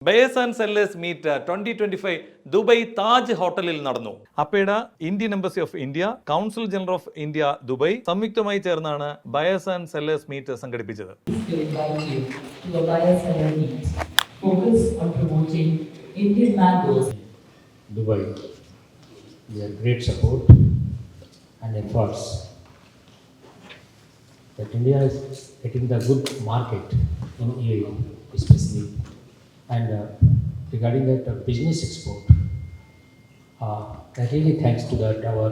Buyers and sellers meet 2025 Dubai Taj ഹോട്ടലിൽ നടന്നു. APEDA, Indian embassy of India, council general of India Dubai സംയുക്തമായി ചേർന്നാണ് buyers and sellers meet സംഘടിപ്പിച്ചത്. Indian mangoes. Dubai, their great support and efforts that India is getting the good market in UAE especially, and regarding that business export, I really thanks to that our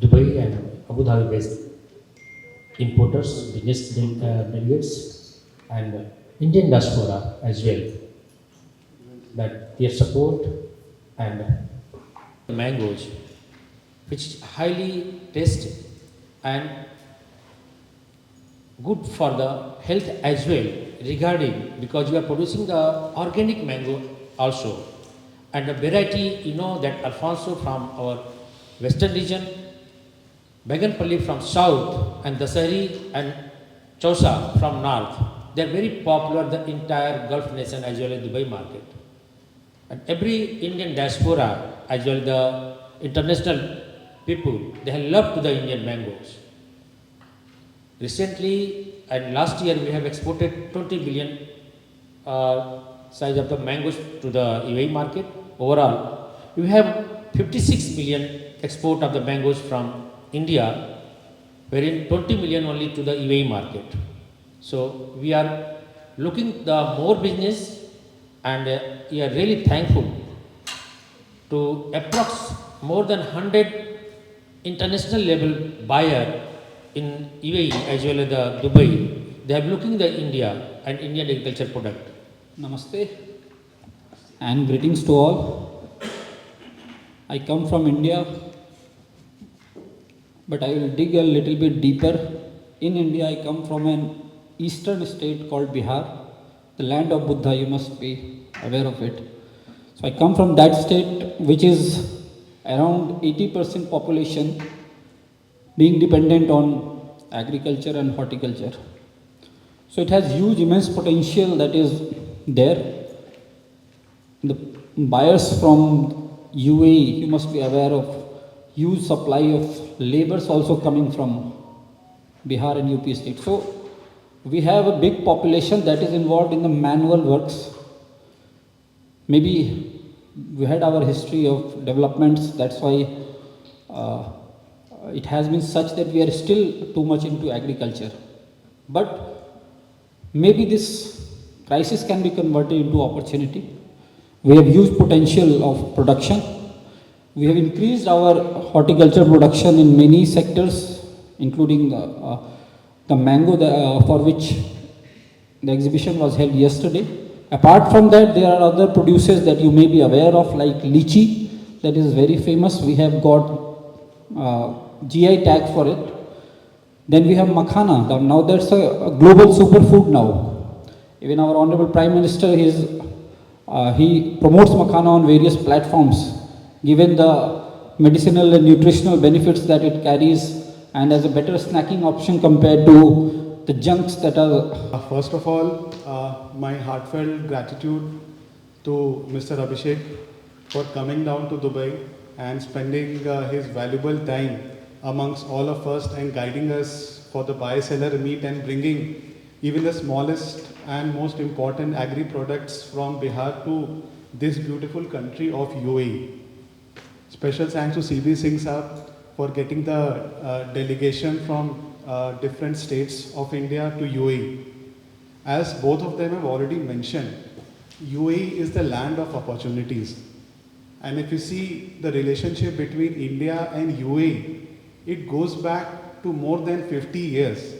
Dubai and Abu Dhabi based importers, business delegates, and Indian diaspora as well, that their support and mangoes, which is highly tasty and good for the health as well, regarding because we are producing the organic mango also, and the variety, you know, that Alfonso from our western region, Baganpalli from south, and Dasari and Chausa from north. They are very popular the entire Gulf nation as well as Dubai market, and every Indian diaspora as well as the international people, they have loved the Indian mangoes. Recently and last year we have exported 20 billion size of the mangoes to the UAE market. Overall we have 56 million export of the mangoes from India, wherein 20 million only to the UAE market. So we are looking the more business, and we are really thankful to approx more than 100 international level buyer in UAE as well as the Dubai. They are looking the India and Indian agriculture product. Namaste and greetings to all. I come from India, but I will dig a little bit deeper. In India, I come from an eastern state called Bihar, the land of Buddha. You must be aware of it. So I come from that state, which is around 80% population being dependent on agriculture and horticulture. So it has huge immense potential that is there. The buyers from UAE, you must be aware of huge supply of laborers also coming from Bihar and UP state. So we have a big population that is involved in the manual works. Maybe we had our history of developments, that's why it has been such that we are still too much into agriculture. But maybe this crisis can be converted into opportunity. We have huge potential of production. We have increased our horticulture production in many sectors, including the mango for which the exhibition was held yesterday. Apart from that, there are other producers that you may be aware of, like lychee, that is very famous. We have got GI tag for it. Then we have makhana. Now that's a global superfood now. Even our Honorable Prime Minister, he promotes makhana on various platforms, given the medicinal and nutritional benefits that it carries, and as a better snacking option compared to the junks that are. First of all, my heartfelt gratitude to Mr. Abhishek for coming down to Dubai and spending his valuable time amongst all of us and guiding us for the buyer-seller meet and bringing even the smallest and most important agri products from Bihar to this beautiful country of UAE. Special thanks to CB Singh Saab for getting the delegation from different states of India to UAE. As both of them have already mentioned, UAE is the land of opportunities. And if you see the relationship between India and UAE, it goes back to more than 50 years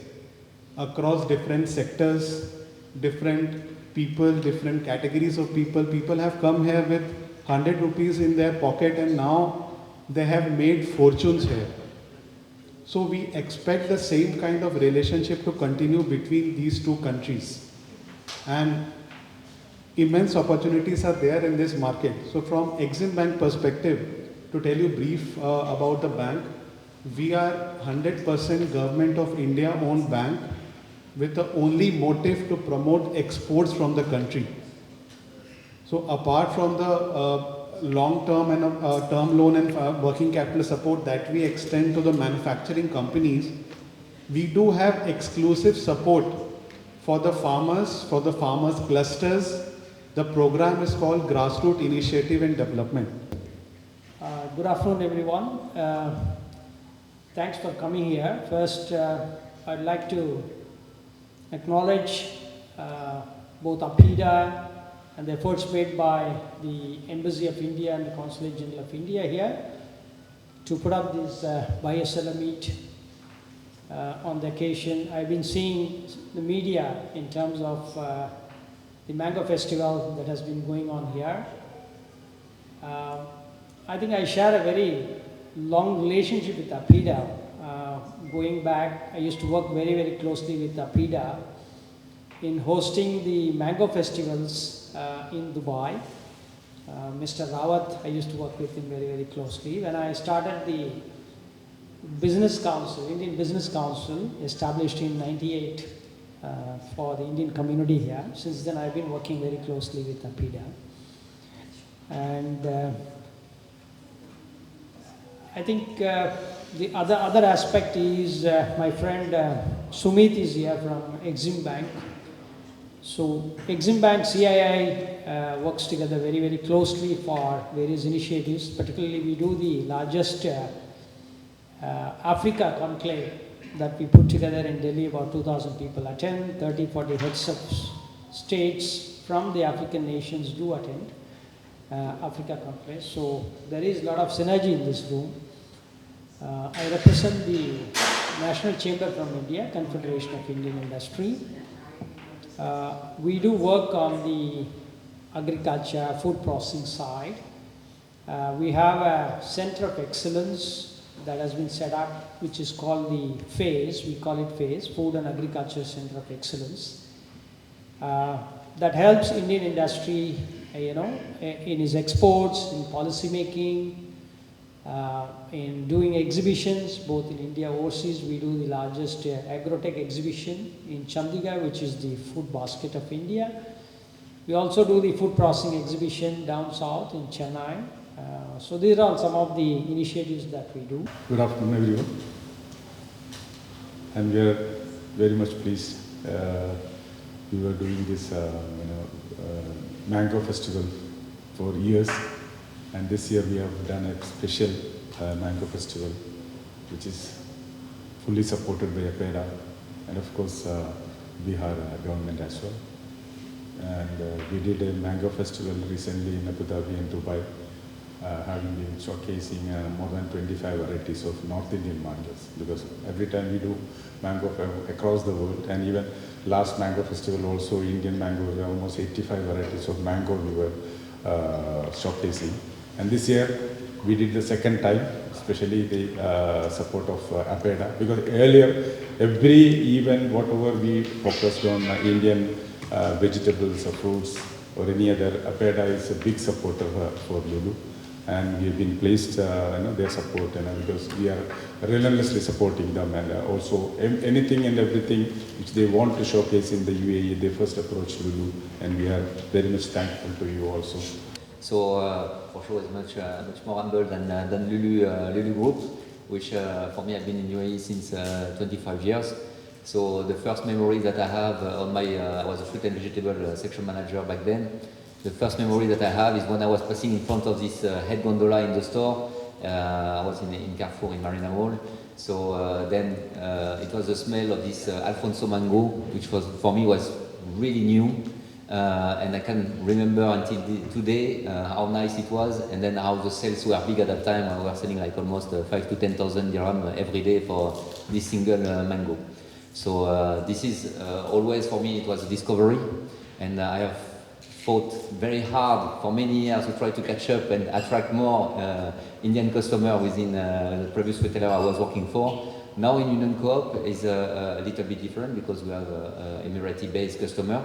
across different sectors, different people, different categories of people. People have come here with 100 rupees in their pocket and now they have made fortunes here. So we expect the same kind of relationship to continue between these two countries. And immense opportunities are there in this market. So from Exim Bank perspective, to tell you brief about the bank, we are 100% Government of India owned bank with the only motive to promote exports from the country. So apart from the long-term and term loan and working capital support that we extend to the manufacturing companies, we do have exclusive support for the farmers clusters. The program is called Grassroots Initiative and Development. Good afternoon, everyone. Thanks for coming here. First, I'd like to acknowledge both APIDA and the efforts made by the Embassy of India and the Consulate General of India here to put up this Buyer-Seller Meet on the occasion. I've been seeing the media in terms of the Mango Festival that has been going on here. I think I share a very long relationship with APIDA. Going back, I used to work very, very closely with APIDA in hosting the Mango Festivals in Dubai. Mr. Rawat, I used to work with him very, very closely. When I started the Business Council, Indian Business Council, established in '98 for the Indian community here. Since then, I've been working very closely with APIDA. And I think the other aspect is my friend Sumit is here from Exim Bank. So Exim Bank CII works together very, very closely for various initiatives. Particularly, we do the largest Africa conclave that we put together in Delhi. About 2,000 people attend, 30-40 heads of states from the African nations do attend Africa conclave. So there is a lot of synergy in this room. I represent the National Chamber from India, Confederation of Indian Industry. We do work on the agriculture, food processing side. We have a center of excellence that has been set up, which is called the FACE. We call it FACE, Food and Agriculture Center of Excellence. That helps Indian industry, in its exports, in policy making, in doing exhibitions, both in India and overseas. We do the largest agrotech exhibition in Chandigarh, which is the food basket of India. We also do the food processing exhibition down south in Chennai. So these are some of the initiatives that we do. Good afternoon, everyone. And we are very much pleased. We were doing this, Mango Festival for years. And this year we have done a special Mango Festival, which is fully supported by APEDA and of course Bihar government as well. And we did a Mango Festival recently in Abu Dhabi and Dubai, having been showcasing more than 25 varieties of North Indian mangoes, because every time we do mango across the world, and even last Mango Festival also Indian mangoes, almost 85 varieties of mango we were showcasing. And this year we did the second time, especially the support of APEDA, because earlier every event, whatever we focused on Indian vegetables or fruits or any other, APEDA is a big supporter for Lulu. And we have been pleased, their support, because we are relentlessly supporting them, and also anything and everything which they want to showcase in the UAE, they first approach Lulu, and we are very much thankful to you also. So for sure, it's much more humble than Lulu Group, which for me I've been in UAE since 25 years. So the first memory that I have on my, I was a fruit and vegetable section manager back then. The first memory that I have is when I was passing in front of this head gondola in the store. I was in Carrefour in Marina Mall. So then it was the smell of this Alfonso mango, which was for me was really new. And I can remember until today how nice it was, and then how the sales were big at that time. We were selling like almost 5,000 to 10,000 dirham every day for this single mango. So this is always for me, it was a discovery, and I have fought very hard for many years to try to catch up and attract more Indian customers within the previous retailer I was working for. Now in Union Co-op is a little bit different because we have Emirati-based customer.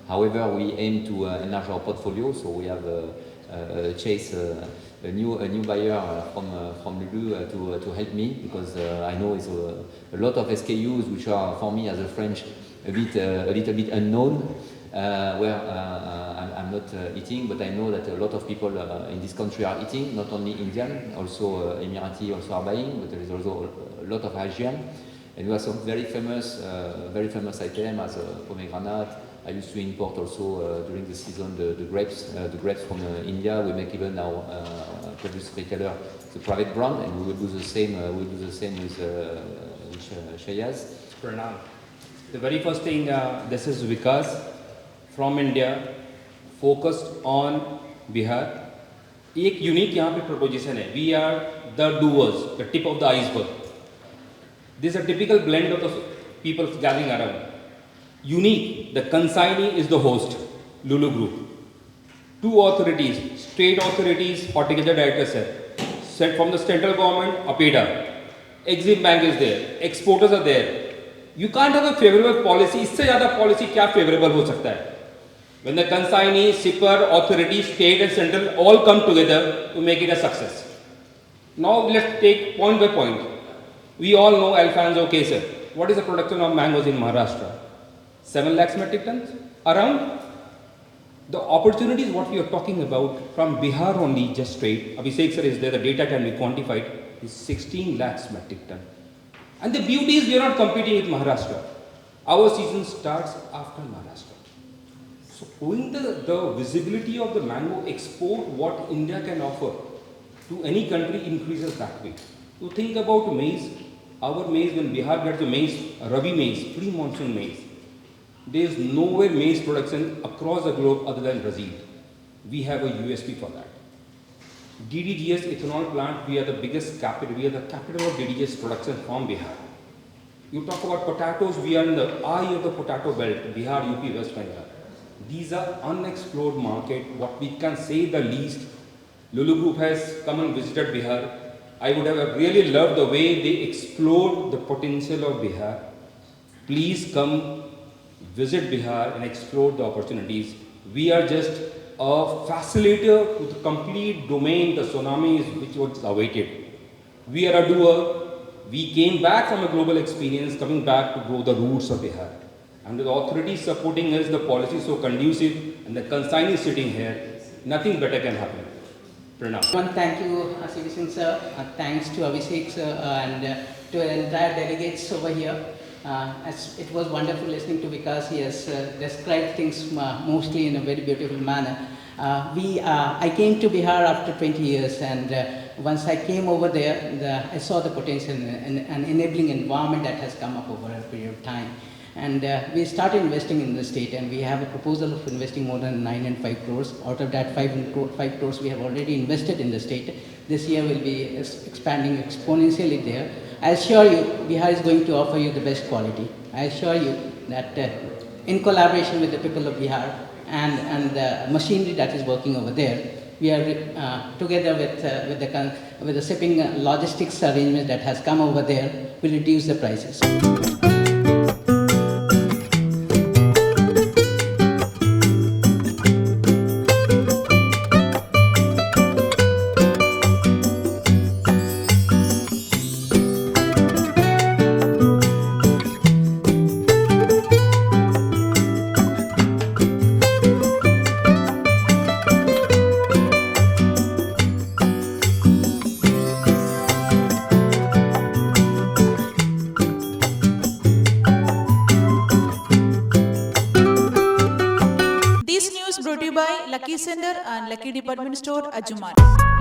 However, we aim to enlarge our portfolio, so we have chased a new buyer from Lulu to help me, because I know it's a lot of SKUs which are for me as a French a little bit unknown, where I'm not eating, but I know that a lot of people in this country are eating, not only Indian, also Emirati also are buying, but there is also a lot of Asian. And we have some very famous items as pomegranate. I used to import also during the season the grapes from India. We make even now previous retailer the private brand, and we will do the same. With Shayaz. Pranam. The very first thing, this is Vikas from India, focused on Bihar. एक unique यहाँ पे proposition है. We are the doers, the tip of the iceberg. This is a typical blend of the people gathering around. Unique, the consignee is the host, Lulu Group. Two authorities, state authorities, horticulture director set from the central government, APEDA. Exim Bank is there, exporters are there. You can't have a favorable policy. इससे ज़्यादा policy क्या favorable हो सकता है? When the consignee, shipper, authority, state and central all come together to make it a success. Now let's take point by point. We all know Alfonso Kesar. What is the production of mangoes in Maharashtra? 7 lakhs metric tons? Around? The opportunities what we are talking about from Bihar only, just straight, Abhishek sir is there, the data can be quantified, is 16 lakhs metric ton. And the beauty is we are not competing with Maharashtra. Our season starts after Maharashtra. So owing the visibility of the mango export, what India can offer to any country increases that way. You think about maize, our maize, when Bihar gets the maize, Rabi maize, pre-monsoon maize, there is nowhere maize production across the globe other than Brazil. We have a USP for that. DDGS ethanol plant, we are the biggest capital, we are the capital of DDGS production from Bihar. You talk about potatoes, we are in the eye of the potato belt, Bihar, UP, West Bengal. These are unexplored market, what we can say the least. Lulu Group has come and visited Bihar. I would have really loved the way they explored the potential of Bihar. Please come visit Bihar and explore the opportunities. We are just a facilitator to the complete domain, the tsunamis which was awaited. We are a doer. We came back from a global experience, coming back to grow the roots of Bihar. And the authorities supporting us, the policy so conducive, and the consignee sitting here, nothing better can happen. Pranam. One, thank you, C.V. Singh sir. Thanks to Abhishek sir and to the entire delegates over here. As it was wonderful listening to Vikas. He has described things mostly in a very beautiful manner. I came to Bihar after 20 years, and once I came over there, I saw the potential and an enabling environment that has come up over a period of time. And we started investing in the state, and we have a proposal of investing more than 9 and 5 crores. Out of that, 5 crores we have already invested in the state. This year will be expanding exponentially there. I assure you, Bihar is going to offer you the best quality. I assure you that in collaboration with the people of Bihar and the machinery that is working over there, we are together with the shipping logistics arrangement that has come over there, will reduce the prices. Brought to you by Lucky Sender and Lucky Department Store, Ajjuman.